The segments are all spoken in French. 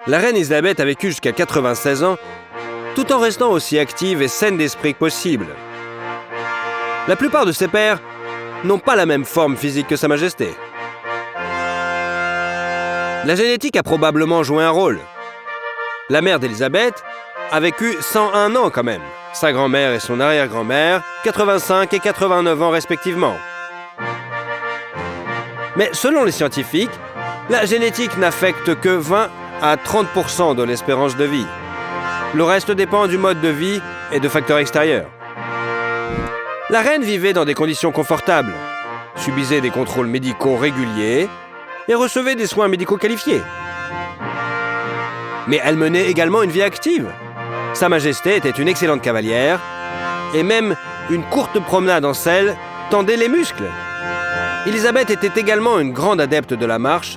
La reine Elisabeth a vécu jusqu'à 96 ans, tout en restant aussi active et saine d'esprit que possible. La plupart de ses pairs n'ont pas la même forme physique que Sa Majesté. La génétique a probablement joué un rôle. La mère d'Elisabeth a vécu 101 ans quand même. Sa grand-mère et son arrière-grand-mère, 85 et 89 ans respectivement. Mais selon les scientifiques, la génétique n'affecte que 20 à 30% de l'espérance de vie. Le reste dépend du mode de vie et de facteurs extérieurs. La reine vivait dans des conditions confortables, subissait des contrôles médicaux réguliers et recevait des soins médicaux qualifiés. Mais elle menait également une vie active. Sa Majesté était une excellente cavalière et même une courte promenade en selle tendait les muscles. Elisabeth était également une grande adepte de la marche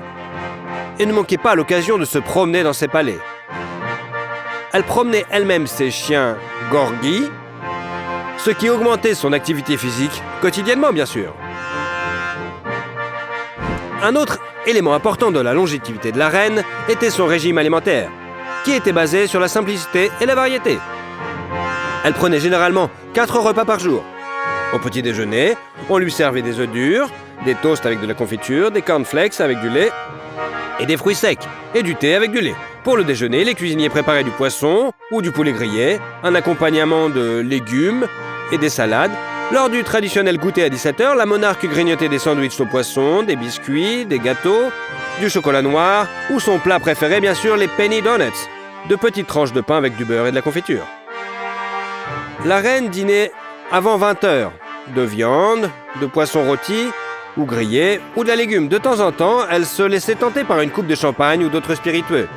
et ne manquait pas l'occasion de se promener dans ses palais. Elle promenait elle-même ses chiens corgis, ce qui augmentait son activité physique quotidiennement, bien sûr. Un autre élément important de la longévité de la reine était son régime alimentaire, qui était basé sur la simplicité et la variété. Elle prenait généralement 4 repas par jour. Au petit déjeuner, on lui servait des œufs durs, des toasts avec de la confiture, des cornflakes avec du lait et des fruits secs et du thé avec du lait. Pour le déjeuner, les cuisiniers préparaient du poisson ou du poulet grillé, un accompagnement de légumes et des salades. Lors du traditionnel goûter à 17h, la monarque grignotait des sandwichs au poisson, des biscuits, des gâteaux, du chocolat noir ou son plat préféré, bien sûr, les penny donuts, de petites tranches de pain avec du beurre et de la confiture. La reine dînait avant 20h, de viande, de poisson rôti ou grillé ou de la légume. De temps en temps, elle se laissait tenter par une coupe de champagne ou d'autres spiritueux.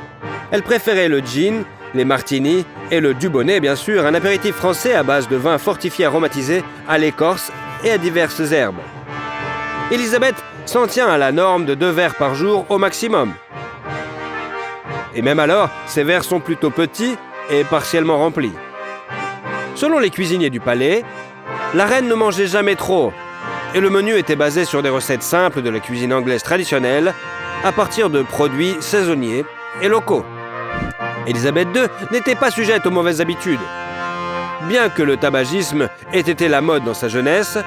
Elle préférait le gin, les martinis et le dubonnet, bien sûr, un apéritif français à base de vin fortifié aromatisé à l'écorce et à diverses herbes. Elisabeth s'en tient à la norme de 2 verres par jour au maximum. Et même alors, ces verres sont plutôt petits et partiellement remplis. Selon les cuisiniers du palais, la reine ne mangeait jamais trop, et le menu était basé sur des recettes simples de la cuisine anglaise traditionnelle, à partir de produits saisonniers et locaux. Elisabeth II n'était pas sujette aux mauvaises habitudes. Bien que le tabagisme ait été la mode dans sa jeunesse,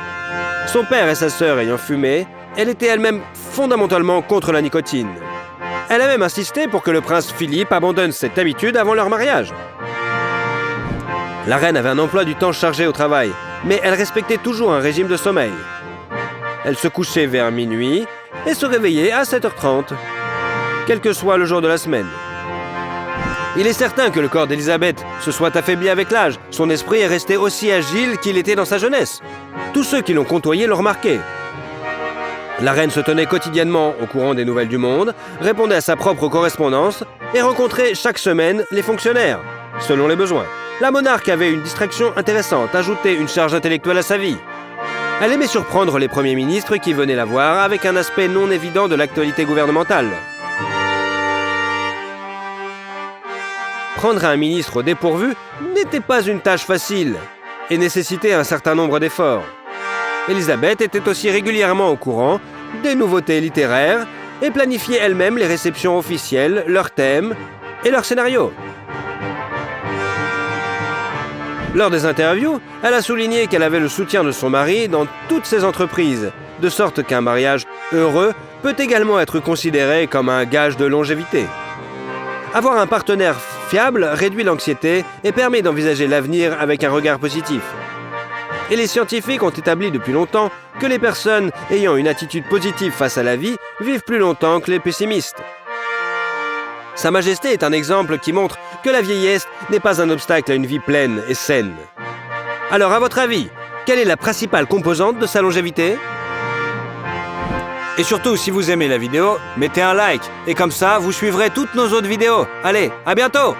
son père et sa sœur ayant fumé, elle était elle-même fondamentalement contre la nicotine. Elle a même insisté pour que le prince Philippe abandonne cette habitude avant leur mariage. La reine avait un emploi du temps chargé au travail, mais elle respectait toujours un régime de sommeil. Elle se couchait vers minuit et se réveillait à 7h30, quel que soit le jour de la semaine. Il est certain que le corps d'Elisabeth se soit affaibli avec l'âge. Son esprit est resté aussi agile qu'il était dans sa jeunesse. Tous ceux qui l'ont côtoyé l'ont remarqué. La reine se tenait quotidiennement au courant des nouvelles du monde, répondait à sa propre correspondance et rencontrait chaque semaine les fonctionnaires, selon les besoins. La monarque avait une distraction intéressante, ajoutait une charge intellectuelle à sa vie. Elle aimait surprendre les premiers ministres qui venaient la voir avec un aspect non évident de l'actualité gouvernementale. Prendre un ministre au dépourvu n'était pas une tâche facile et nécessitait un certain nombre d'efforts. Elisabeth était aussi régulièrement au courant des nouveautés littéraires et planifiait elle-même les réceptions officielles, leurs thèmes et leurs scénarios. Lors des interviews, elle a souligné qu'elle avait le soutien de son mari dans toutes ses entreprises, de sorte qu'un mariage heureux peut également être considéré comme un gage de longévité. Avoir un partenaire fiable réduit l'anxiété et permet d'envisager l'avenir avec un regard positif. Et les scientifiques ont établi depuis longtemps que les personnes ayant une attitude positive face à la vie vivent plus longtemps que les pessimistes. Sa Majesté est un exemple qui montre que la vieillesse n'est pas un obstacle à une vie pleine et saine. Alors, à votre avis, quelle est la principale composante de sa longévité ? Et surtout, si vous aimez la vidéo, mettez un like. Et comme ça, vous suivrez toutes nos autres vidéos. Allez, à bientôt !